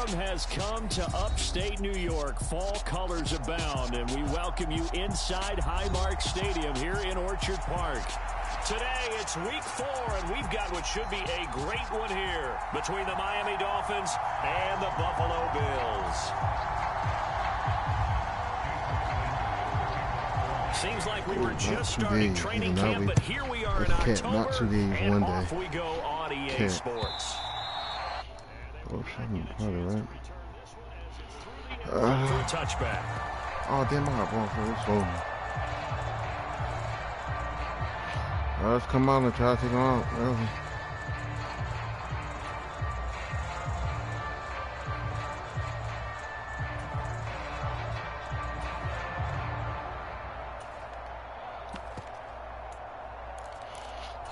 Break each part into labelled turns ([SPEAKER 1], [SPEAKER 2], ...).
[SPEAKER 1] storm has come to upstate New York. Fall colors abound, and we welcome you inside Highmark Stadium here in Orchard Park. Today, it's week 4, and we've got what should be a great one here between the Miami Dolphins and the Buffalo Bills. Seems like we were just starting training camp, but here we are in October, and off we go on EA Sports.
[SPEAKER 2] Oh, right.
[SPEAKER 1] For a touchback.
[SPEAKER 2] Oh, damn, I got ball for this one. Let's come on and try to take him out.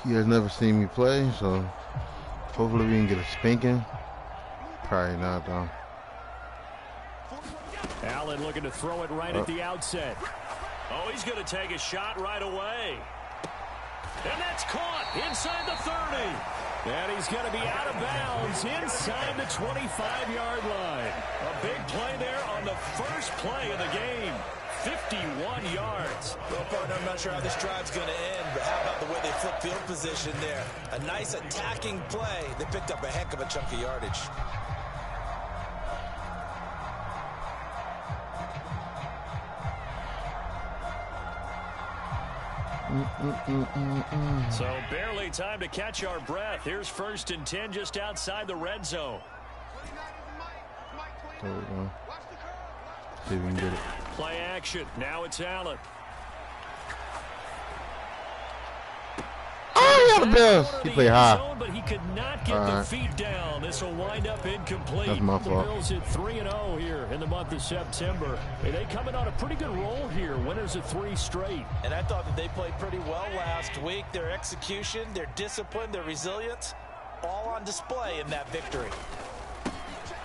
[SPEAKER 2] He has never seen me play, so hopefully we can get a spanking. Probably not, though.
[SPEAKER 1] Allen looking to throw it right at the outset. Oh, he's going to take a shot right away. And that's caught inside the 30. And he's going to be out of bounds inside the 25-yard line. A big play there on the first play of the game. 51 yards.
[SPEAKER 3] Well, partner, I'm not sure how this drive's going to end, but how about the way they flip field position there? A nice attacking play. They picked up a heck of a chunk of yardage.
[SPEAKER 1] So barely time to catch our breath. Here's 1st and 10 just outside the red zone.
[SPEAKER 2] There we go. See if we can get it.
[SPEAKER 1] Play action. Now it's Allen.
[SPEAKER 2] Oh, yeah, the Bills. He played high.
[SPEAKER 1] Zone, but he could not get the feet down. This will wind up incomplete.
[SPEAKER 2] That's my fault.
[SPEAKER 1] The Bills at 3-0 here in the month of September. They coming on a pretty good roll here. Winners of 3 straight.
[SPEAKER 3] And I thought that they played pretty well last week. Their execution, their discipline, their resilience, all on display in that victory.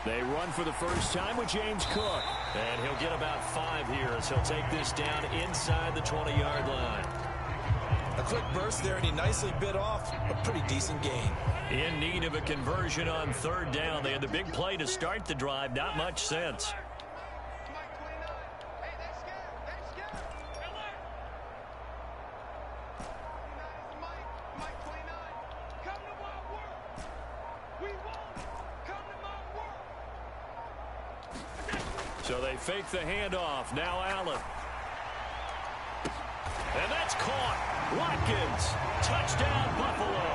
[SPEAKER 1] They run for the first time with James Cook. And he'll get about 5 here as he'll take this down inside the 20-yard line.
[SPEAKER 3] A quick burst there, and he nicely bit off a pretty decent gain.
[SPEAKER 1] In need of a conversion on 3rd down. They had the big play to start the drive. Not much sense. So they fake the handoff. Now Allen. And that's caught. Watkins. Touchdown, Buffalo.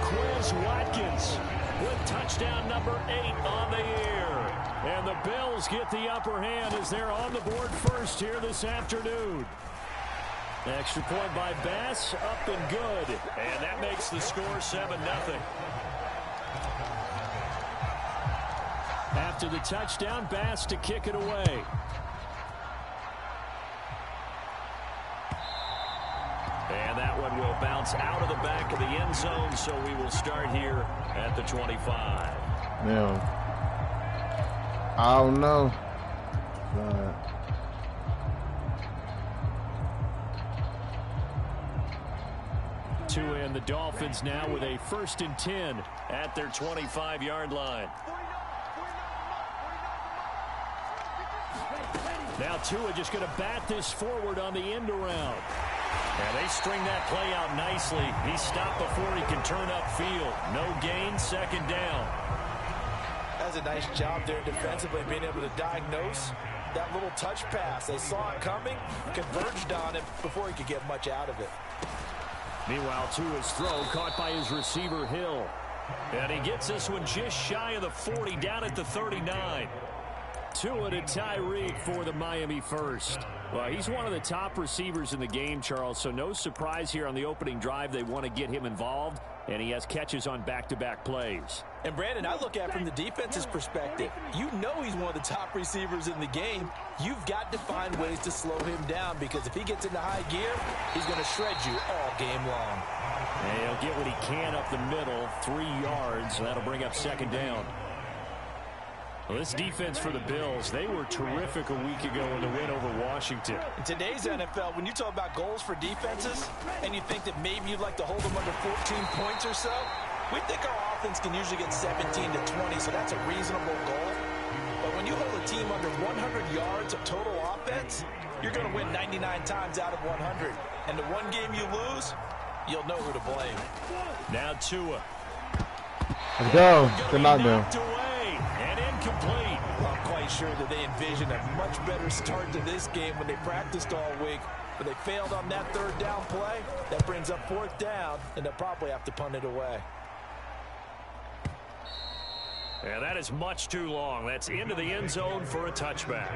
[SPEAKER 1] Quiz Watkins with touchdown number 8 on the year. And the Bills get the upper hand as they're on the board first here this afternoon. Extra point by Bass, up and good. And that makes the score 7-0. After the touchdown, Bass to kick it away. And that one will bounce out of the back of the end zone, so we will start here at the 25.
[SPEAKER 2] Yeah. I don't know.
[SPEAKER 1] Two and the Dolphins now with a 1st and 10 at their 25-yard line. Now Tua just going to bat this forward on the end around. And they string that play out nicely. He's stopped before he can turn upfield. No gain, 2nd down.
[SPEAKER 3] That's a nice job there defensively, being able to diagnose that little touch pass. They saw it coming, converged on it before he could get much out of it.
[SPEAKER 1] Meanwhile, Tua's throw caught by his receiver, Hill. And he gets this one just shy of the 40, down at the 39. Tua to Tyreek for the Miami first. Well, he's one of the top receivers in the game, Charles, so no surprise here on the opening drive. They want to get him involved, and he has catches on back-to-back plays.
[SPEAKER 3] And, Brandon, I look at it from the defense's perspective. You know he's one of the top receivers in the game. You've got to find ways to slow him down, because if he gets into high gear, he's going to shred you all game long.
[SPEAKER 1] And he'll get what he can up the middle, 3 yards. That'll bring up 2nd down. Well, this defense for the Bills, they were terrific a week ago in the win over Washington.
[SPEAKER 3] In today's NFL, when you talk about goals for defenses, and you think that maybe you'd like to hold them under 14 points or so, we think our offense can usually get 17 to 20, so that's a reasonable goal. But when you hold a team under 100 yards of total offense, you're going to win 99 times out of 100. And the one game you lose, you'll know who to blame.
[SPEAKER 1] Now Tua.
[SPEAKER 2] Let's go. Good knock down.
[SPEAKER 1] Away and incomplete.
[SPEAKER 3] Well, I'm quite sure that they envisioned a much better start to this game when they practiced all week. But they failed on that third down play. That brings up fourth down, and they'll probably have to punt it away.
[SPEAKER 1] And that is much too long. That's into the end zone for a touchback.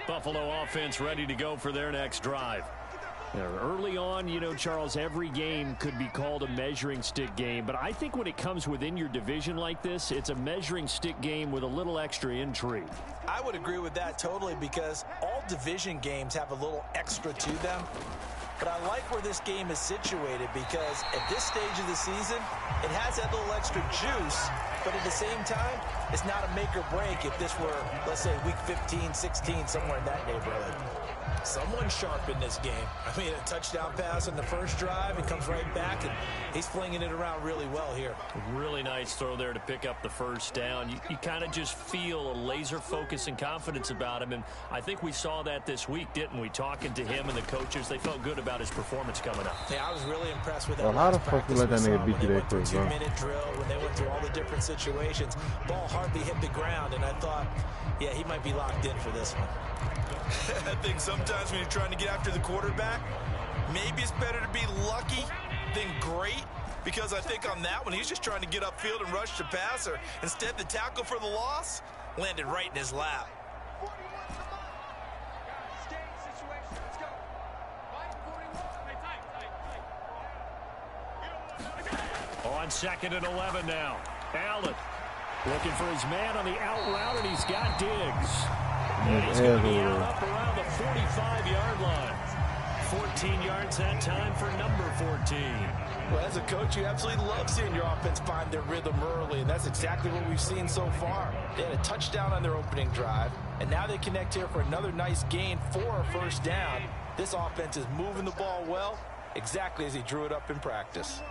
[SPEAKER 1] Buffalo offense ready to go for their next drive. Early on, you know, Charles, every game could be called a measuring stick game. But I think when it comes within your division like this, it's a measuring stick game with a little extra intrigue.
[SPEAKER 3] I would agree with that totally, because all division games have a little extra to them. But I like where this game is situated, because at this stage of the season, it has that little extra juice. But at the same time, it's not a make or break if this were, let's say, week 15, 16, somewhere in that neighborhood. Someone sharp in this game. I mean, a touchdown pass on the first drive, and comes right back, and he's flinging it around really well here.
[SPEAKER 1] Really nice throw there to pick up the first down. You kind of just feel a laser focus and confidence about him, and I think we saw that this week, didn't we? Talking to him and the coaches, they felt good about his performance coming up.
[SPEAKER 3] Yeah, I was really impressed with that.
[SPEAKER 2] Well, how the fuck you let that nigga beat you that quick, bro?
[SPEAKER 3] 2-minute drill, when they went through all the different situations. Ball hardly hit the ground, and I thought, yeah, he might be locked in for this one.
[SPEAKER 4] I think sometimes when you're trying to get after the quarterback, maybe it's better to be lucky than great, because I think on that one, he's just trying to get upfield and rush the passer. Instead, the tackle for the loss landed right in his lap.
[SPEAKER 1] On 2nd and 11 now. Allen looking for his man on the out route, and he's got Diggs. And he's going to be out up around the 45-yard line. 14 yards that time for number 14.
[SPEAKER 3] Well, as a coach, you absolutely love seeing your offense find their rhythm early, and that's exactly what we've seen so far. They had a touchdown on their opening drive, and now they connect here for another nice gain for a first down. This offense is moving the ball well, exactly as he drew it up in practice.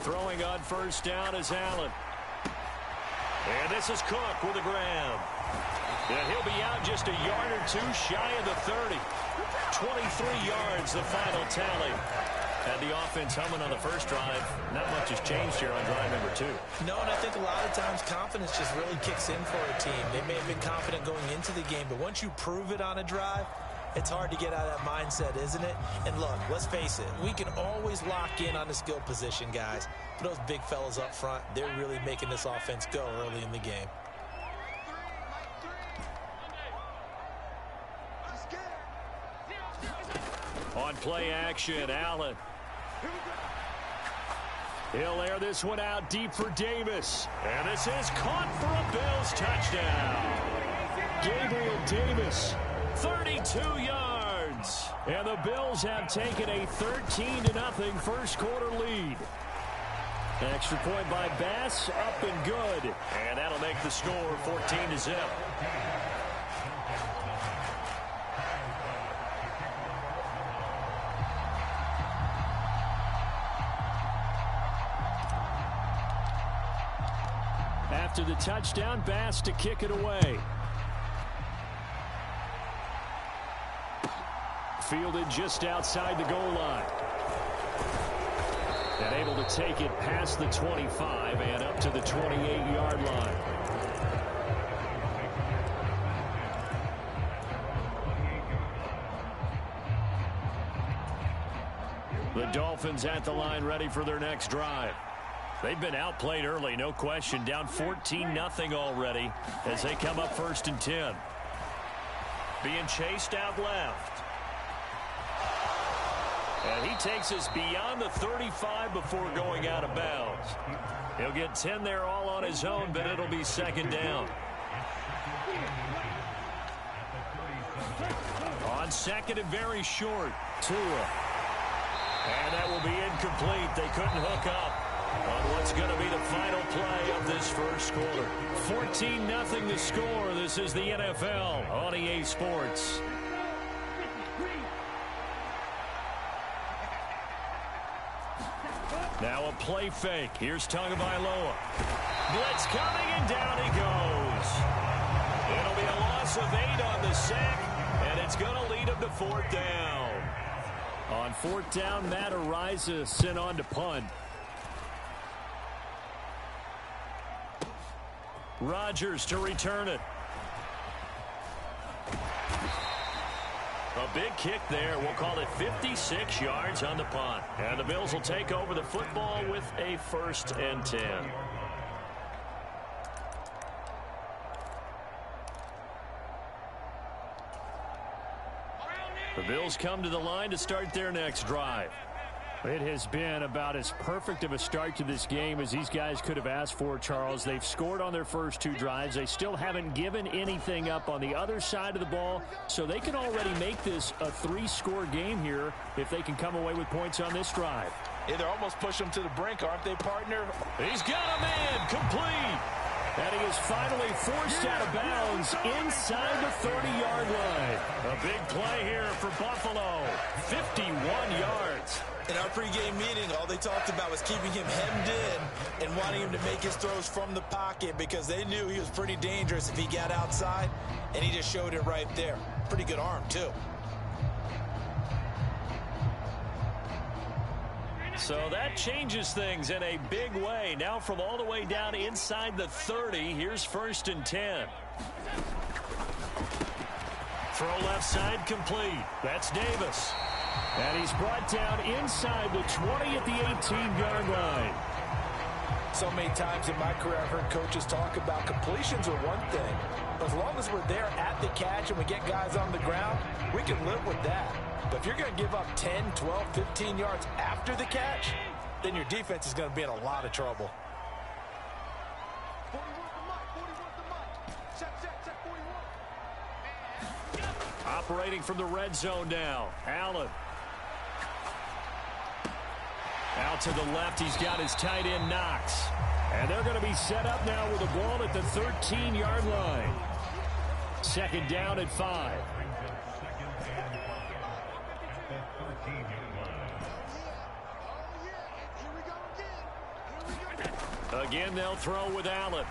[SPEAKER 1] Throwing on first down is Allen. And this is Cook with a grab. And he'll be out just a yard or two shy of the 30. 23 yards, the final tally. Had the offense humming on the first drive. Not much has changed here on drive number 2.
[SPEAKER 3] No, and I think a lot of times confidence just really kicks in for a team. They may have been confident going into the game, but once you prove it on a drive, it's hard to get out of that mindset, isn't it? And look, let's face it, we can always lock in on the skill position, guys. But those big fellas up front, they're really making this offense go early in the game.
[SPEAKER 1] On play action, Allen. He'll air this one out deep for Davis. And this is caught for a Bills touchdown. Gabriel Davis, 32 yards. And the Bills have taken a 13-0 first quarter lead. Extra point by Bass, up and good. And that'll make the score 14-0. After the touchdown, Bass to kick it away. Fielded just outside the goal line. And able to take it past the 25 and up to the 28-yard line. The Dolphins at the line ready for their next drive. They've been outplayed early, no question. Down 14-0 already as they come up 1st and 10. Being chased out left. And he takes us beyond the 35 before going out of bounds. He'll get 10 there all on his own, but it'll be 2nd down. On 2nd and very short, Tua. And that will be incomplete. They couldn't hook up on what's going to be the final play of this first quarter. 14-0 the score. This is the NFL on EA Sports. Now a play fake. Here's Tagovailoa. Blitz coming, and down he goes. It'll be a loss of 8 on the sack, and it's going to lead him to 4th down. On 4th down, Matt Araiza sent on to punt. Rodgers to return it. A big kick there. We'll call it 56 yards on the punt. And the Bills will take over the football with a 1st and 10. The Bills come to the line to start their next drive. It has been about as perfect of a start to this game as these guys could have asked for, Charles. They've scored on their first 2 drives. They still haven't given anything up on the other side of the ball, so they can already make this a 3-score game here if they can come away with points on this drive.
[SPEAKER 3] Yeah, they're almost pushing them to the brink, aren't they, partner?
[SPEAKER 1] He's got a man, complete. And he is finally forced out of bounds inside the 30-yard line. A big play here for Buffalo. 51 yards.
[SPEAKER 4] In our pregame meeting, all they talked about was keeping him hemmed in and wanting him to make his throws from the pocket because they knew he was pretty dangerous if he got outside, and he just showed it right there. Pretty good arm, too.
[SPEAKER 1] So that changes things in a big way. Now from all the way down inside the 30, here's 1st and 10. Throw left side complete. That's Davis. And he's brought down inside the 20 at the 18-yard line.
[SPEAKER 3] So many times in my career I've heard coaches talk about completions are one thing. But as long as we're there at the catch and we get guys on the ground, we can live with that. But if you're going to give up 10, 12, 15 yards after the catch, then your defense is going to be in a lot of trouble.
[SPEAKER 1] Operating from the red zone now. Allen. Out to the left, he's got his tight end Knox. And they're going to be set up now with the ball at the 13-yard line. 2nd down at 5. Again, they'll throw with Allen.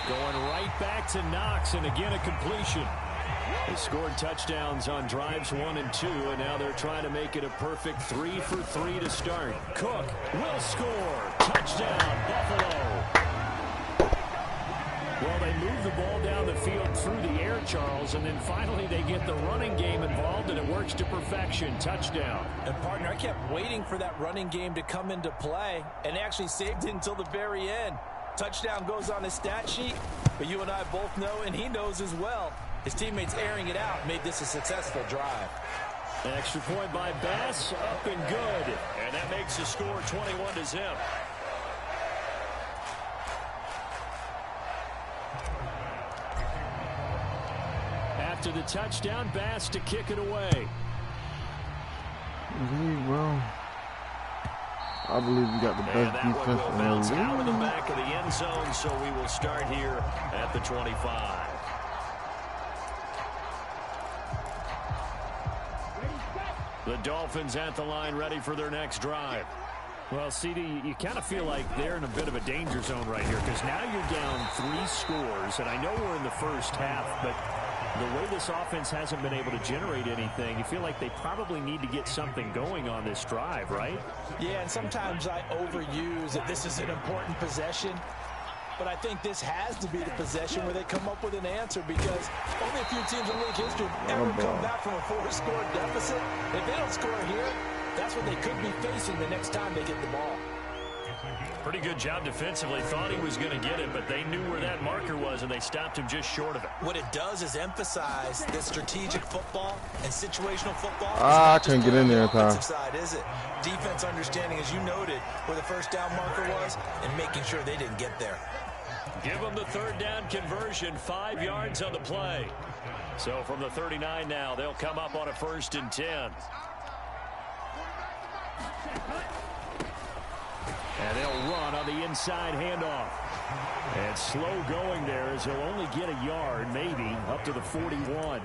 [SPEAKER 1] Going right back to Knox, and again a completion. They scored touchdowns on drives 1 and 2, and now they're trying to make it a perfect 3 for 3 to start. Cook will score. Touchdown, Buffalo. Well, they move the ball down the field through the air, Charles, and then finally they get the running game involved, and it works to perfection. Touchdown.
[SPEAKER 3] And, partner, I kept waiting for that running game to come into play, and actually saved it until the very end. Touchdown goes on his stat sheet, but you and I both know, and he knows as well, his teammates airing it out made this a successful drive.
[SPEAKER 1] An extra point by Bass, up and good. And that makes the score 21-0. After the touchdown, Bass to kick it away.
[SPEAKER 2] Well, I believe we got the best defense in the league.
[SPEAKER 1] Bounce out of the back of the end zone, so we will start here at the 25. The Dolphins at the line, ready for their next drive. Well, CD, you kind of feel like they're in a bit of a danger zone right here because now you're down 3 scores, and I know we're in the first half, but the way this offense hasn't been able to generate anything, you feel like they probably need to get something going on this drive, right?
[SPEAKER 3] Yeah, and sometimes I overuse that this is an important possession. But I think this has to be the possession where they come up with an answer because only a few teams in league history have ever come back from a 4-score deficit. If they don't score here, that's what they could be facing the next time they get the ball.
[SPEAKER 1] Pretty good job defensively. Thought he was going to get it, but they knew where that marker was, and they stopped him just short of it.
[SPEAKER 3] What it does is emphasize that strategic football and situational football
[SPEAKER 2] I couldn't get in there in time.
[SPEAKER 3] side, is it? Defense understanding, as you noted, where the first down marker was and making sure they didn't get there.
[SPEAKER 1] Give them the 3rd down conversion, 5 yards on the play. So from the 39 now, they'll come up on a 1st and 10. And they'll run on the inside handoff. And slow going there as he'll only get a yard, maybe, up to the 41.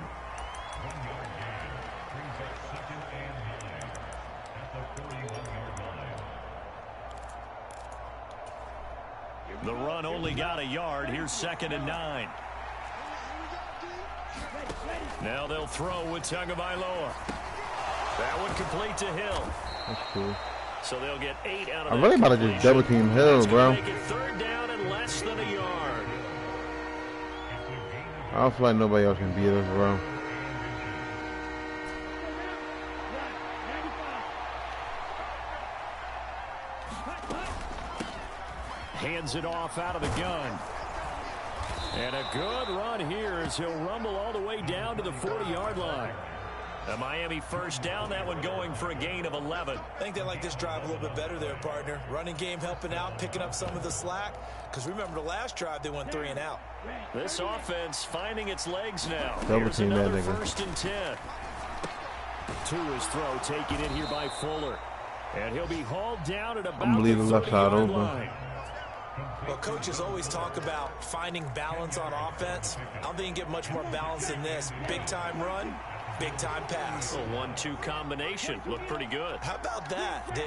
[SPEAKER 1] The run only got a yard. Here's 2nd and 9. Now they'll throw with Tagovailoa. That one complete to Hill.
[SPEAKER 2] That's cool.
[SPEAKER 1] So they'll get 8 out of
[SPEAKER 2] I'm really about to just double team Hill, bro.
[SPEAKER 1] Make it 3rd down and less than a yard.
[SPEAKER 2] I don't feel like nobody else can beat us, bro.
[SPEAKER 1] Hands it off out of the gun. And a good run here as he'll rumble all the way down to the 40-yard line. The Miami 1st down, that one going for a gain of 11.
[SPEAKER 3] I think they like this drive a little bit better there, partner. Running game helping out, picking up some of the slack. Because remember the last drive, they went 3 and out.
[SPEAKER 1] This offense finding its legs now.
[SPEAKER 2] Double
[SPEAKER 1] Here's
[SPEAKER 2] team that
[SPEAKER 1] another
[SPEAKER 2] nigga.
[SPEAKER 1] 1st and 10. To his throw, taken in here by Fuller. And he'll be hauled down at about
[SPEAKER 2] I'm gonna leave the left side
[SPEAKER 1] 30-yard
[SPEAKER 2] open.
[SPEAKER 1] line.
[SPEAKER 3] Well, coaches always talk about finding balance on offense. I don't think you can get much more balance than this. Big-time run, big-time pass.
[SPEAKER 1] A 1-2 combination. Looked pretty good.
[SPEAKER 3] How about that?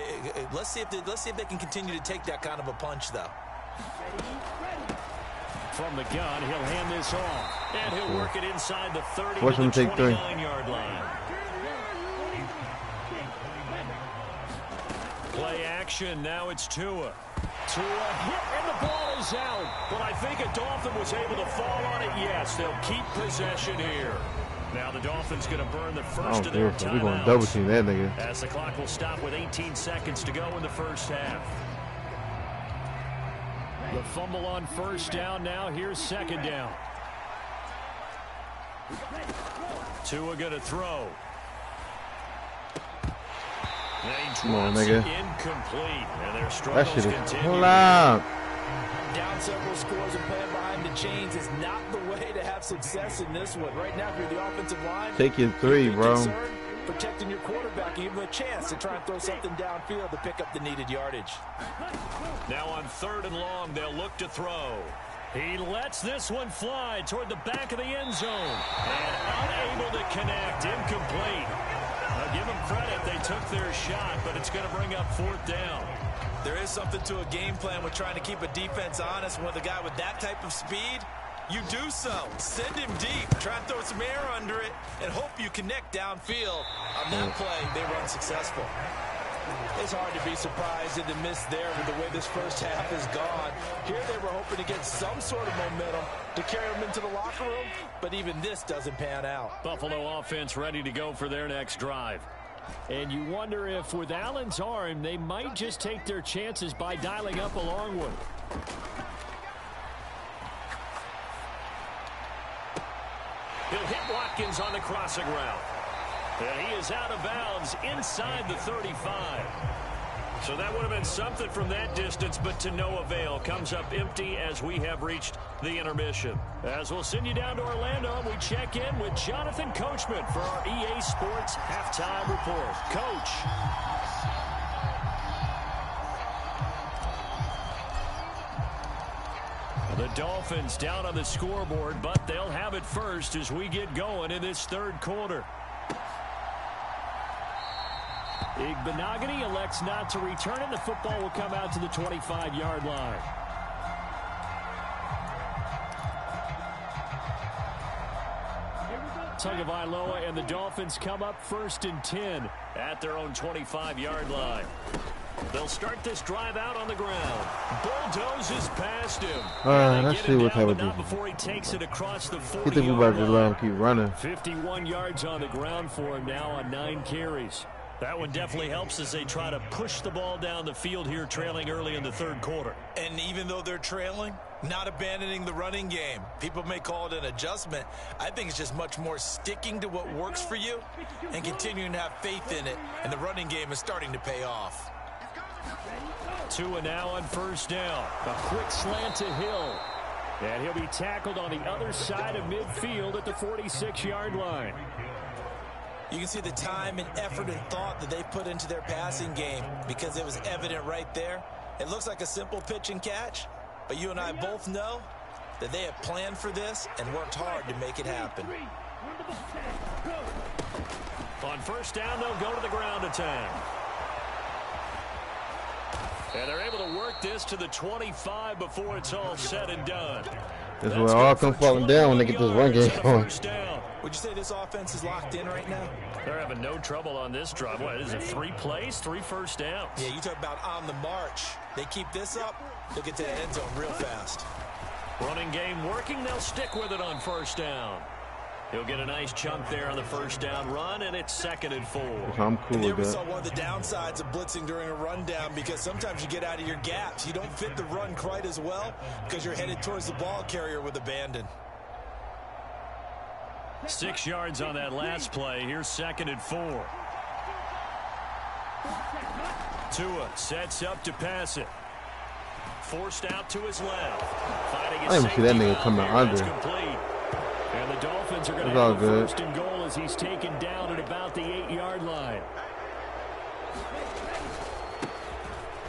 [SPEAKER 3] Let's see if they can continue to take that kind of a punch, though.
[SPEAKER 1] From the gun, he'll hand this off. And he'll work it inside the 30
[SPEAKER 2] Watch
[SPEAKER 1] to
[SPEAKER 2] him
[SPEAKER 1] the
[SPEAKER 2] take 3.
[SPEAKER 1] 29-yard line. Play action. Now it's Tua. Tua hit, and the ball is out. But I think a Dolphin was able to fall on it. Yes, they'll keep possession here. Now the Dolphins going to burn the first of their
[SPEAKER 2] We're going to double team that nigga.
[SPEAKER 1] as the clock will stop with 18 seconds to go in the 1st half. The fumble on 1st down now. Here's 2nd down. Tua going to throw.
[SPEAKER 2] Come on, nigga.
[SPEAKER 1] Incomplete. And their
[SPEAKER 2] That
[SPEAKER 1] struggles
[SPEAKER 2] shit is
[SPEAKER 1] continue.
[SPEAKER 2] loud.
[SPEAKER 3] Down several scores and playing behind the chains is not the way to have success in this one. Right now, if you're the offensive line,
[SPEAKER 2] Take your 3, bro.
[SPEAKER 3] concerned, protecting your quarterback, give him a chance to try and throw something downfield to pick up the needed yardage.
[SPEAKER 1] Now on 3rd and long, they'll look to throw. He lets this one fly toward the back of the end zone. And unable to connect. Incomplete. Now give them credit. They took their shot, but it's going to bring up 4th down.
[SPEAKER 3] There is something to a game plan with trying to keep a defense honest. With a guy with that type of speed, you do so. Send him deep. Try and throw some air under it and hope you connect downfield. On that play, they were unsuccessful. It's hard to be surprised in the miss there with the way this 1st half has gone. Here they were hoping to get some sort of momentum to carry them into the locker room, but even this doesn't pan out.
[SPEAKER 1] Buffalo offense ready to go for their next drive. And you wonder if with Allen's arm, they might just take their chances by dialing up a long one. He'll hit Watkins on the crossing route. And he is out of bounds inside the 35. So that would have been something from that distance, but to no avail. Comes up empty as we have reached the intermission. As we'll send you down to Orlando, we check in with Jonathan Coachman for our EA Sports Halftime Report. Coach. The Dolphins down on the scoreboard, but they'll have it first as we get going in this 3rd quarter. Igbenogany elects not to return it. The football will come out to the 25-yard line. Tagovailoa and the Dolphins come up 1st and 10 at their own 25-yard line. They'll start this drive out on the ground. Bulldozes past him.
[SPEAKER 2] Let's see what type of
[SPEAKER 1] defense. Before he takes it across the 40-yard
[SPEAKER 2] You think we about to let him keep running?
[SPEAKER 1] 51 yards on the ground for him now on 9 carries. That one definitely helps as they try to push the ball down the field here, trailing early in the 3rd quarter.
[SPEAKER 3] And even though they're trailing, not abandoning the running game. People may call it an adjustment. I think it's just much more sticking to what works for you and continuing to have faith in it. And the running game is starting to pay off.
[SPEAKER 1] Tua now on 1st down. A quick slant to Hill. And he'll be tackled on the other side of midfield at the 46-yard line.
[SPEAKER 3] You can see the time and effort and thought that they put into their passing game because it was evident right there. It looks like a simple pitch and catch, but you and I both know that they have planned for this and worked hard to make it happen.
[SPEAKER 1] On first down, they'll go to the ground attack. And they're able to work this to the 25 before it's all said and done.
[SPEAKER 2] This is where all come falling down when they get this run game going.
[SPEAKER 3] Would you say this offense is locked in right now?
[SPEAKER 1] They're having no trouble on this drive. What is it, 3 plays, 3 first downs?
[SPEAKER 3] Yeah, you talk about on the march. They keep this up, they'll get to the end zone real fast.
[SPEAKER 1] Running game working, they'll stick with it on first down. He'll get a nice chunk there on the first down run, and it's 2nd and 4.
[SPEAKER 2] I'm cool
[SPEAKER 3] and there
[SPEAKER 2] with
[SPEAKER 3] we
[SPEAKER 2] that.
[SPEAKER 3] saw one of the downsides of blitzing during a rundown because sometimes you get out of your gaps. You don't fit the run quite as well because you're headed towards the ball carrier with abandon.
[SPEAKER 1] 6 yards on that last play. Here's 2nd and 4. Tua sets up to pass it. Forced out to his left.
[SPEAKER 2] I didn't see that nigga coming under.
[SPEAKER 1] And the Dolphins are going to have a 1st and goal as he's taken down at about the 8-yard line.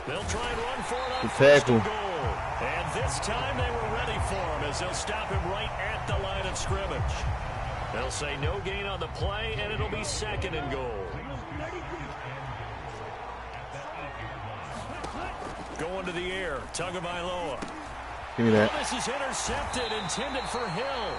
[SPEAKER 1] They'll try and run for it on 1st and goal. And this time they were ready for him as they'll stop him right at the line of scrimmage. They'll say no gain on the play, and it'll be 2nd and goal. Going to the air, Tagovailoa.
[SPEAKER 2] Give me that.
[SPEAKER 1] Well, this is intercepted, intended for Hill.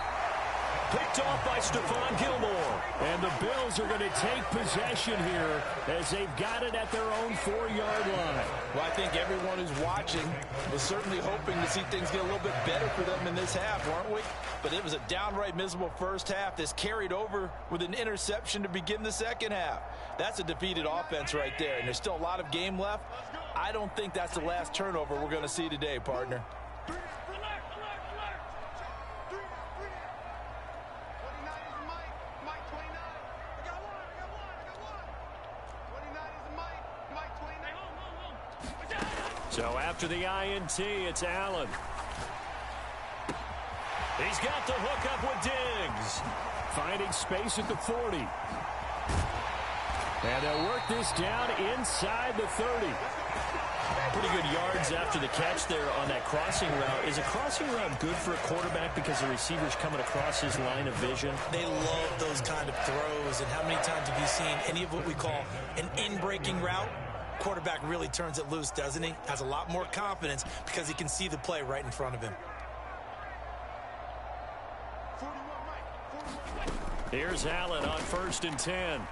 [SPEAKER 1] Picked off by Stephon Gilmore. And the Bills are going to take possession here as they've got it at their own 4-yard line.
[SPEAKER 3] Well, I think everyone who's watching was certainly hoping to see things get a little bit better for them in this half, weren't we? But it was a downright miserable first half. This carried over with an interception to begin the second half. That's a defeated offense right there, and there's still a lot of game left. I don't think that's the last turnover we're going to see today, partner.
[SPEAKER 1] So after the INT, it's Allen. He's got the hook up with Diggs. Finding space at the 40. And they'll work this down inside the 30. Pretty good yards after the catch there on that crossing route. Is a crossing route good for a quarterback because the receiver's coming across his line of vision?
[SPEAKER 3] They love those kind of throws. And how many times have you seen any of what we call an in-breaking route? Quarterback really turns it loose, doesn't he? Has a lot more confidence because he can see the play right in front of him.
[SPEAKER 1] Here's Allen on 1st and 10.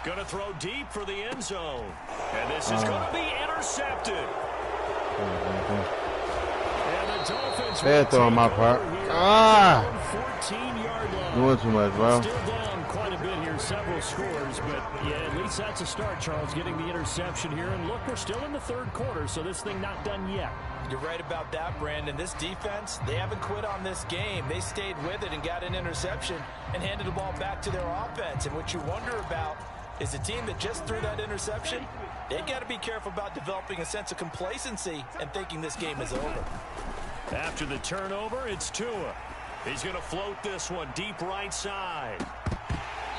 [SPEAKER 1] Going to throw deep for the end zone. And this is going to be intercepted. And the Dolphins
[SPEAKER 2] bad throw on my part.
[SPEAKER 1] 14-yard line.
[SPEAKER 2] Doing too much, bro.
[SPEAKER 1] Still down quite a bit here, several scores, but yeah, at least that's a start, Charles, getting the interception here. And look, we're still in the 3rd quarter, so this thing not done yet.
[SPEAKER 3] You're right about that, Brandon. This defense, they haven't quit on this game. They stayed with it and got an interception and handed the ball back to their offense. And what you wonder about is the team that just threw that interception, they've got to be careful about developing a sense of complacency and thinking this game is over.
[SPEAKER 1] After the turnover, it's Tua. He's going to float this one deep right side.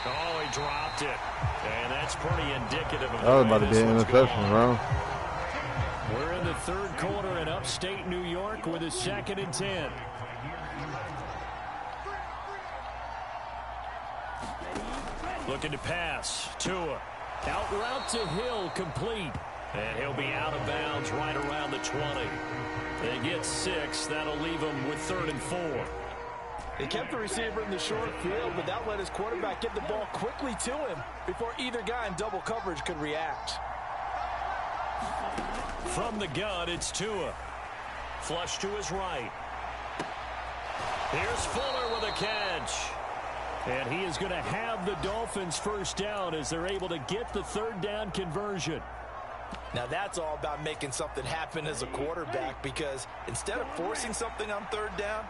[SPEAKER 1] Oh, he dropped it. And that's pretty indicative of
[SPEAKER 2] that was about to be an interception, bro.
[SPEAKER 1] We're in the 3rd quarter in upstate New York with a 2nd and 10. Looking to pass. Tua. Out route to Hill, complete. And he'll be out of bounds right around the 20. They get 6. That'll leave them with 3rd and 4.
[SPEAKER 3] They kept the receiver in the short field, but that let his quarterback get the ball quickly to him before either guy in double coverage could react.
[SPEAKER 1] From the gun, it's Tua. Flush to his right. Here's Fuller with a catch. And he is going to have the Dolphins first down as they're able to get the 3rd down conversion.
[SPEAKER 3] Now that's all about making something happen as a quarterback, because instead of forcing something on 3rd down,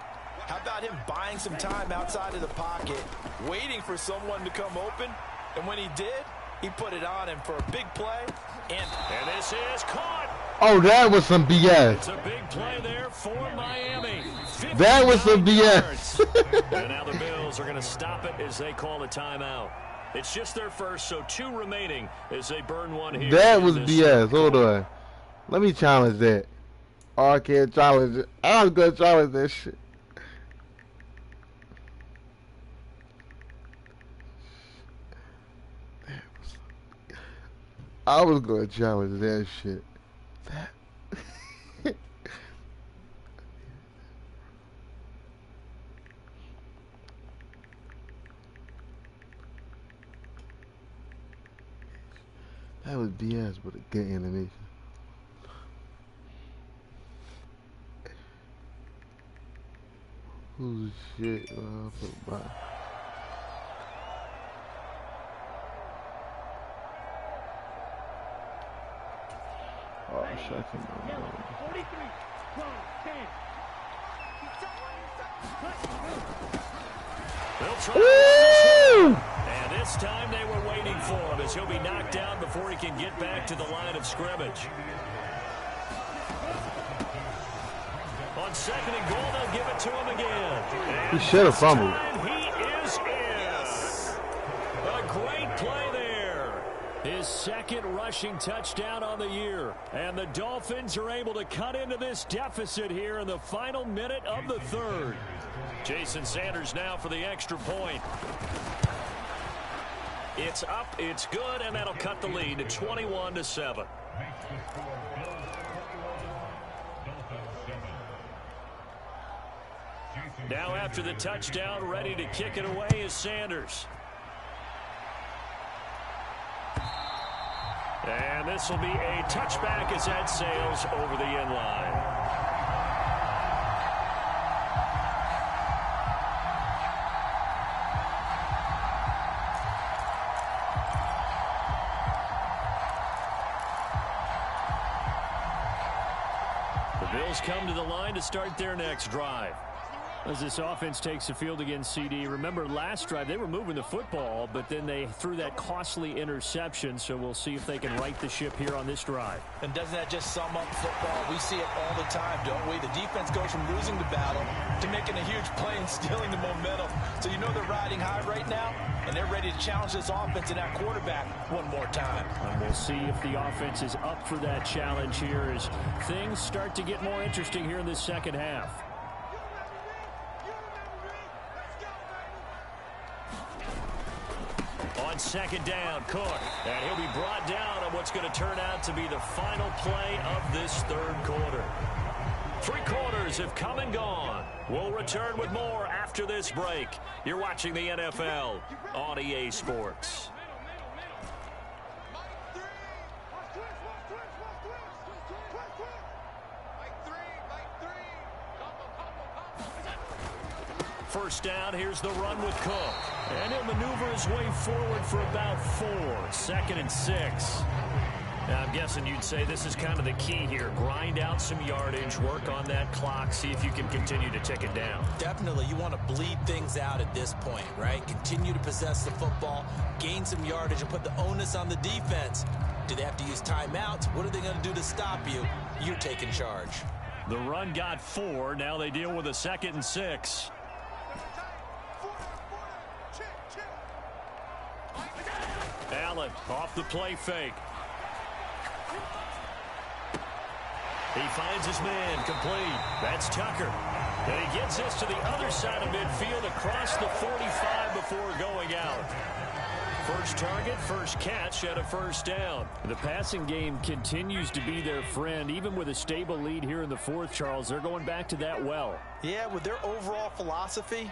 [SPEAKER 3] how about him buying some time outside of the pocket, waiting for someone to come open, and when he did, he put it on him for a big play. And
[SPEAKER 1] this is caught.
[SPEAKER 2] Oh, that was some BS.
[SPEAKER 1] It's a big play there for Miami.
[SPEAKER 2] That was some BS.
[SPEAKER 1] And now the Bills are going to stop it as they call a timeout. It's just their first, so 2 remaining as they burn one here.
[SPEAKER 2] That was BS. Hold on. Let me challenge that. Oh, I can't challenge it. I was going to challenge that shit. I was going to challenge that shit. That was BS, but a good animation. Holy shit, bye. Oh, second.
[SPEAKER 5] 43, 12, 10.
[SPEAKER 1] They'll try. And this time they were waiting for him as he'll be knocked down before he can get back to the line of scrimmage. On 2nd and goal, they'll give it to him again.
[SPEAKER 2] He should have fumbled.
[SPEAKER 1] He is in. A great play there. His 2nd rushing touchdown on the year. And the Dolphins are able to cut into this deficit here in the final minute of the 3rd. Jason Sanders now for the extra point. It's up, it's good, and that'll cut the lead to 21-7. Now after the touchdown, ready to kick it away is Sanders. And this will be a touchback as that sails over the end line. The Bills come to the line to start their next drive. As this offense takes the field against CD, remember last drive they were moving the football, but then they threw that costly interception, so we'll see if they can right the ship here on this drive.
[SPEAKER 3] And doesn't that just sum up football? We see it all the time, don't we? The defense goes from losing the battle to making a huge play and stealing the momentum. So you know they're riding high right now, and they're ready to challenge this offense and that quarterback one more time.
[SPEAKER 1] And we'll see if the offense is up for that challenge here as things start to get more interesting here in this second half. On 2nd down, Cook. And he'll be brought down on what's going to turn out to be the final play of this 3rd quarter. 3 quarters have come and gone. We'll return with more after this break. You're watching the NFL on EA Sports. First down, here's the run with Cook. And he'll maneuver his way forward for about 4. 2nd and 6. Now, I'm guessing you'd say this is kind of the key here. Grind out some yardage, work on that clock, see if you can continue to tick it down.
[SPEAKER 3] Definitely, you want to bleed things out at this point, right? Continue to possess the football, gain some yardage, and put the onus on the defense. Do they have to use timeouts? What are they going to do to stop you? You're taking charge.
[SPEAKER 1] The run got 4. Now they deal with a 2nd and 6. Allen off the play fake. He finds his man complete. That's Tucker. And he gets this to the other side of midfield across the 45 before going out. First target, first catch, and a first down. The passing game continues to be their friend. Even with a stable lead here in the 4th, Charles, they're going back to that well.
[SPEAKER 3] Yeah, with their overall philosophy,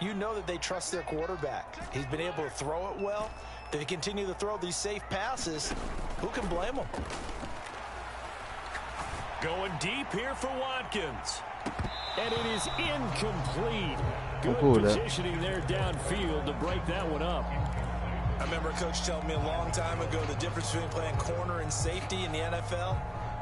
[SPEAKER 3] you know that they trust their quarterback. He's been able to throw it well. They continue to throw these safe passes. Who can blame them?
[SPEAKER 1] Going deep here for Watkins. And it is incomplete. Good positioning there downfield to break that one up.
[SPEAKER 3] I remember a coach telling me a long time ago the difference between playing corner and safety in the NFL.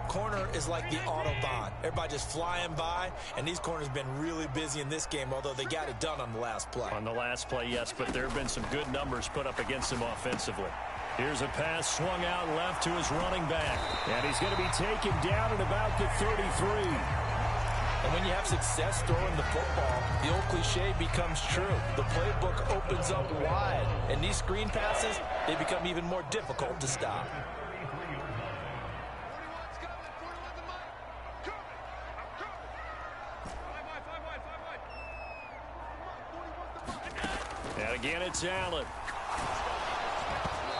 [SPEAKER 3] Corner is like the Autobahn. Everybody just flying by, and these corners have been really busy in this game, although they got it done on the last play.
[SPEAKER 1] On the last play, yes, but there have been some good numbers put up against him offensively. Here's a pass swung out left to his running back, and he's going to be taken down at about the 33.
[SPEAKER 3] And when When you have success throwing the football, the old cliche becomes true. The playbook opens up wide, and these screen passes, they become even more difficult to stop.
[SPEAKER 1] And again, it's Allen.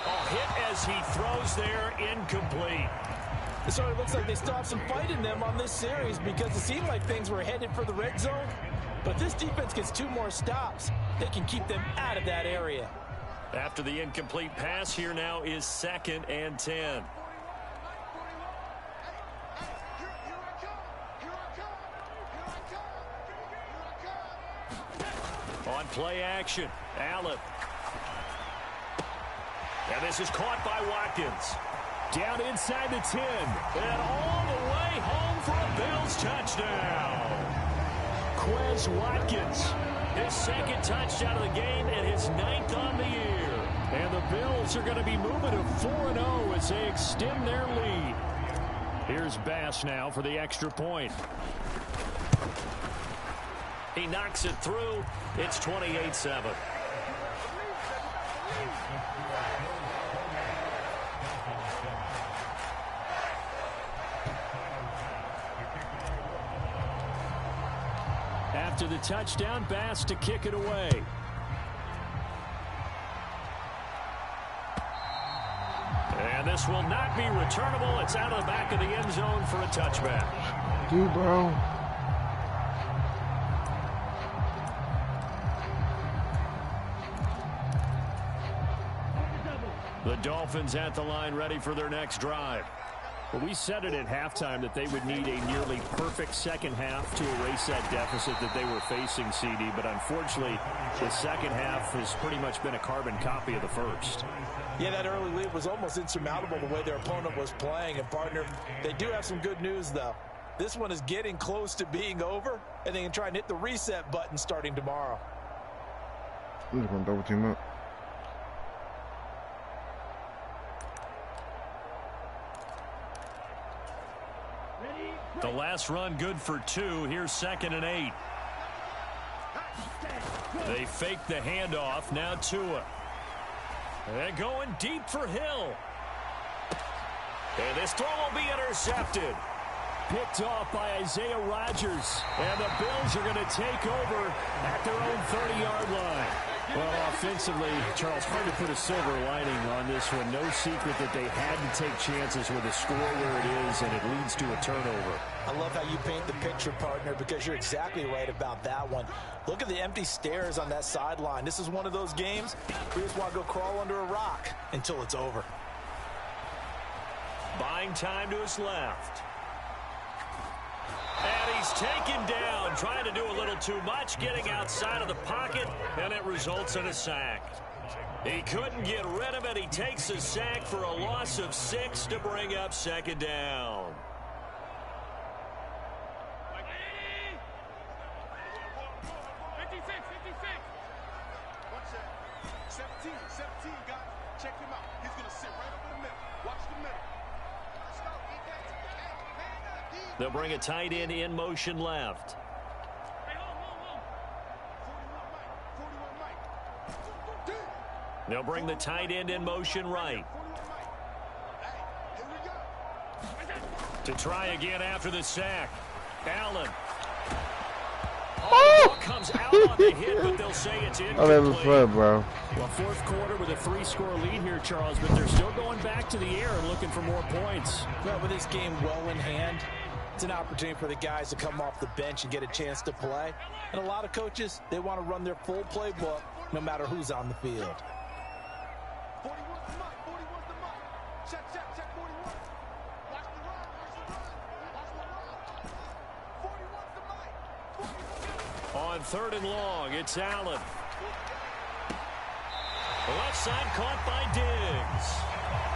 [SPEAKER 1] Oh, hit as he throws there, incomplete.
[SPEAKER 3] It sort of looks like they still have some fight in them on this series because it seemed like things were headed for the red zone. But this defense gets 2 more stops. They can keep them out of that area.
[SPEAKER 1] After the incomplete pass, here now is 2nd and 10. On play action, Allen. And this is caught by Watkins. Down inside the 10. And all the way home for a Bills touchdown. Quez Watkins, his 2nd touchdown of the game and his 9th on the year. And the Bills are going to be moving to 4-0 as they extend their lead. Here's Bass now for the extra point. He knocks it through. It's 28-7. After the touchdown, Bass to kick it away. And this will not be returnable. It's out of the back of the end zone for a touchback.
[SPEAKER 2] Dude, bro.
[SPEAKER 1] The Dolphins at the line ready for their next drive. Well, we said it at halftime that they would need a nearly perfect second half to erase that deficit that they were facing, CD. But unfortunately, the second half has pretty much been a carbon copy of the first.
[SPEAKER 3] Yeah, that early lead was almost insurmountable the way their opponent was playing. And, partner, they do have some good news, though. This one is getting close to being over, and they can try and hit the reset button starting tomorrow.
[SPEAKER 2] I'm just going to double team up.
[SPEAKER 1] The last run good for 2. Here's 2nd and 8. They fake the handoff. Now Tua. They're going deep for Hill. And this throw will be intercepted. Picked off by Isaiah Rodgers. And the Bills are going to take over at their own 30-yard line. Well, offensively, Charles, hard to put a silver lining on this one. No secret that they had to take chances with a score where it is, and it leads to a turnover.
[SPEAKER 3] I love how you paint the picture, partner, because you're exactly right about that one. Look at the empty stares on that sideline. This is one of those games where you just want to go crawl under a rock until it's over.
[SPEAKER 1] Buying time to his left. And he's taken down, trying to do a little too much, getting outside of the pocket, and it results in a sack. He couldn't get rid of it. He takes a sack for a loss of 6 to bring up 2nd down. They'll bring a tight end in motion left. They'll bring the tight end in motion right. To try again after the sack. Allen. Oh, the ball comes out on the hit, but they'll say it's incomplete.
[SPEAKER 2] Oh, that was fun, bro.
[SPEAKER 1] Well, 4th quarter with a 3-score lead here, Charles, but they're still going back to the air and looking for more points.
[SPEAKER 3] Well, with this game well in hand, it's an opportunity for the guys to come off the bench and get a chance to play. And a lot of coaches, they want to run their full playbook no matter who's on the field.
[SPEAKER 1] On 3rd and long, it's Allen. The left side caught by Diggs.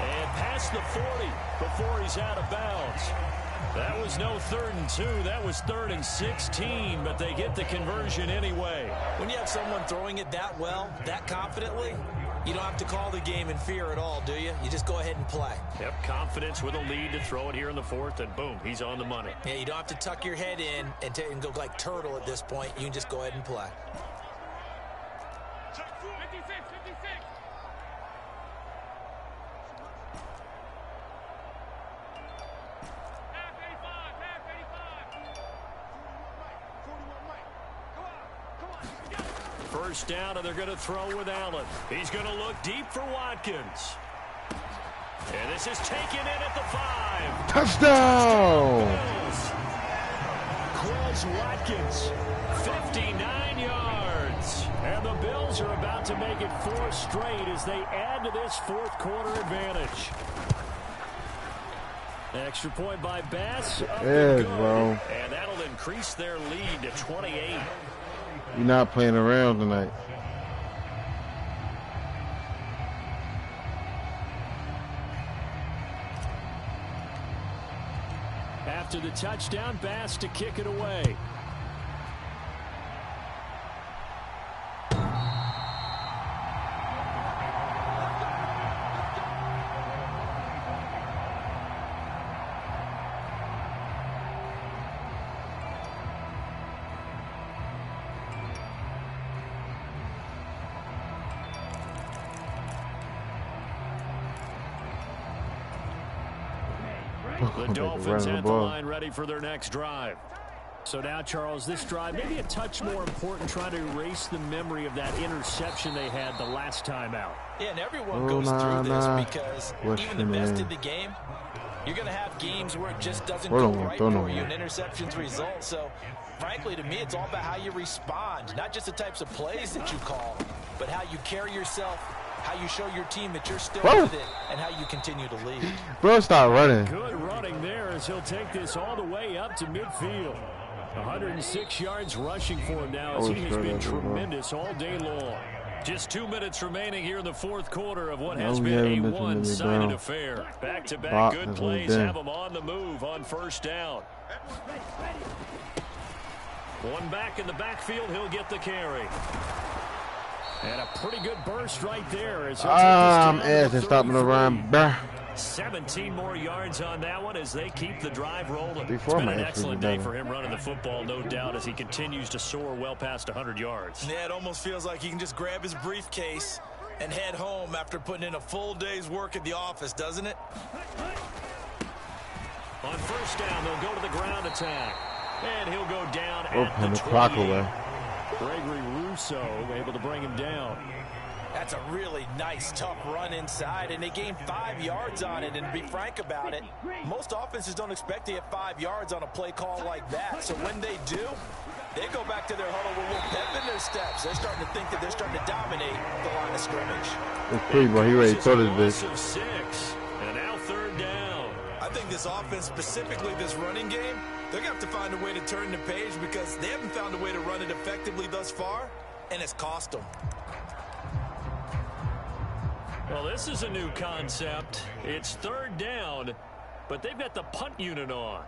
[SPEAKER 1] And past the 40 before he's out of bounds. That was no 3rd and 2. That was 3rd and 16, but they get the conversion anyway.
[SPEAKER 3] When you have someone throwing it that well, that confidently, You don't have to call the game in fear at all, do you? You just go ahead and play.
[SPEAKER 1] Yep, confidence with a lead to throw it here in the fourth, and boom, he's on the money.
[SPEAKER 3] Yeah, you don't have to tuck your head in and go like turtle at this point. You can just go ahead and play.
[SPEAKER 5] 56, 56. Half 85, half 85.
[SPEAKER 1] First down, and they're going to throw with Allen. He's going to look deep for Watkins. And this is taken in at the 5.
[SPEAKER 2] Touchdown!
[SPEAKER 1] Quez Watkins, 59 yards. And the Bills are about to make it 4 straight as they add to this fourth quarter advantage. Extra point by Bass. Up and good.
[SPEAKER 2] Bro.
[SPEAKER 1] And that'll increase their lead to 28.
[SPEAKER 2] You're not playing around tonight.
[SPEAKER 1] After the touchdown, Bass to kick it away. The Dolphins at the line ready for their next drive. So now, Charles, this drive maybe a touch more important, trying to erase the memory of that interception they had the last time out.
[SPEAKER 3] Yeah, and everyone goes through this because even the best in the game, you're going to have games where it just doesn't go right for you, and interceptions result. So, frankly, to me, it's all about how you respond, not just the types of plays that you call, but how you carry yourself, how you show your team that you're still with it, and how you continue to lead.
[SPEAKER 2] Bro, stop running.
[SPEAKER 1] Good running there as he'll take this all the way up to midfield. 106 yards rushing for him now as he has been tremendous all day long. Just 2 minutes remaining here in the fourth quarter of what has been a one-sided affair. Back-to-back good plays have them on the move on first down. One back in the backfield, he'll get the carry. And a pretty good burst right there. As
[SPEAKER 2] stop me the run.
[SPEAKER 1] 17 more yards on that one as they keep the drive rolling. It's been an excellent day for him running the football, no doubt, as he continues to soar well past 100 yards.
[SPEAKER 4] Yeah, it almost feels like he can just grab his briefcase and head home after putting in a full day's work at the office, doesn't it?
[SPEAKER 1] On first down, they'll go to the ground attack. And he'll go down
[SPEAKER 2] at
[SPEAKER 1] the
[SPEAKER 2] clock away.
[SPEAKER 1] Gregory Rousseau able to bring him down.
[SPEAKER 3] That's a really nice, tough run inside, and they gained 5 yards on it. And to be frank about it, most offenses don't expect to get 5 yards on a play call like that. So when they do, they go back to their huddle with a little pep in their steps. They're starting to think that they're starting to dominate the line of scrimmage.
[SPEAKER 2] It's pretty, bro. He ready to throw this bitch.
[SPEAKER 1] 6, and now third down.
[SPEAKER 4] I think this offense, specifically this running game, they're going to have to find a way to turn the page because they haven't found a way to run it effectively thus far, and it's cost them.
[SPEAKER 1] Well, this is a new concept. It's third down, but they've got the punt unit on.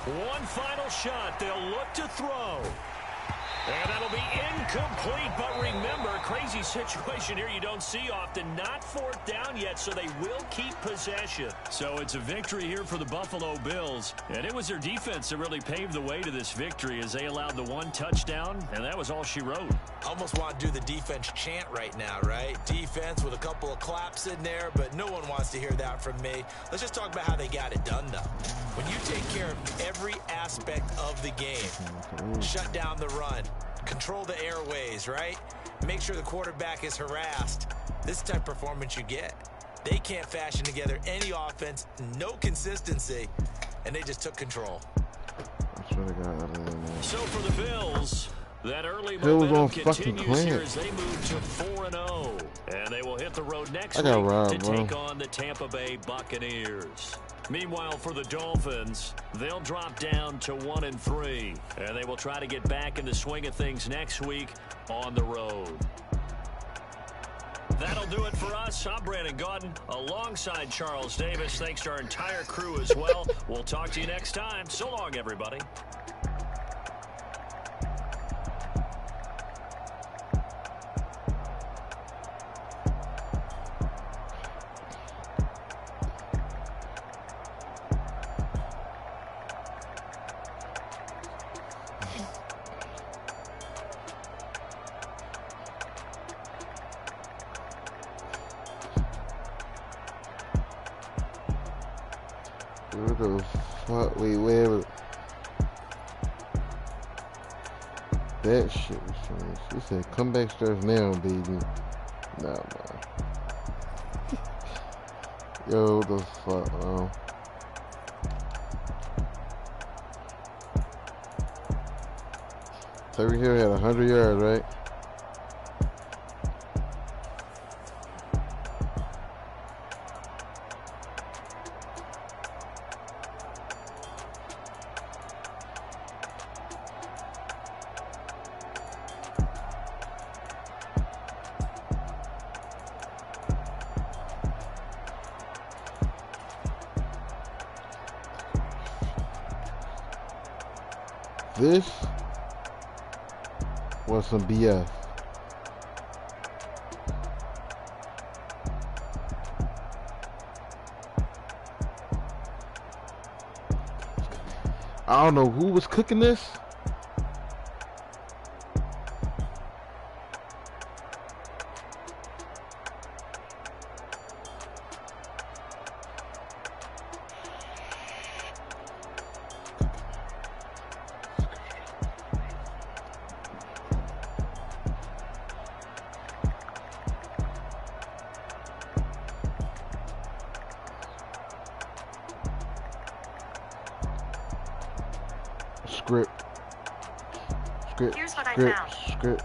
[SPEAKER 1] One final shot. They'll look to throw. And that'll be incomplete, but remember, crazy situation here you don't see often. Not fourth down yet, so they will keep possession. So it's a victory here for the Buffalo Bills. And it was their defense that really paved the way to this victory as they allowed the one touchdown, and that was all she wrote.
[SPEAKER 3] Almost want to do the defense chant right now, right? Defense with a couple of claps in there, but no one wants to hear that from me. Let's just talk about how they got it done, though. When you take care of every aspect of the game, shut down the run, control the airways, right? Make sure the quarterback is harassed. This type of performance you get. They can't fashion together any offense, no consistency, and they just took control.
[SPEAKER 1] So for the Bills, that early momentum continues here as they move to 4-0. And they will hit the road next week to take on the Tampa Bay Buccaneers. Meanwhile, for the Dolphins, they'll drop down to 1-3. And they will try to get back in the swing of things next week on the road. That'll do it for us. I'm Brandon Gaudin alongside Charles Davis. Thanks to our entire crew as well. We'll talk to you next time. So long, everybody.
[SPEAKER 2] What the fuck? Wait, where? That shit was strange. He said, "Come back stretch now, baby." Nah, man. Yo, what the fuck, man? Tyreek Hill had 100 yards, right? This was some BS. I don't know who was cooking this. Script.
[SPEAKER 6] Here's what I found.
[SPEAKER 2] Script.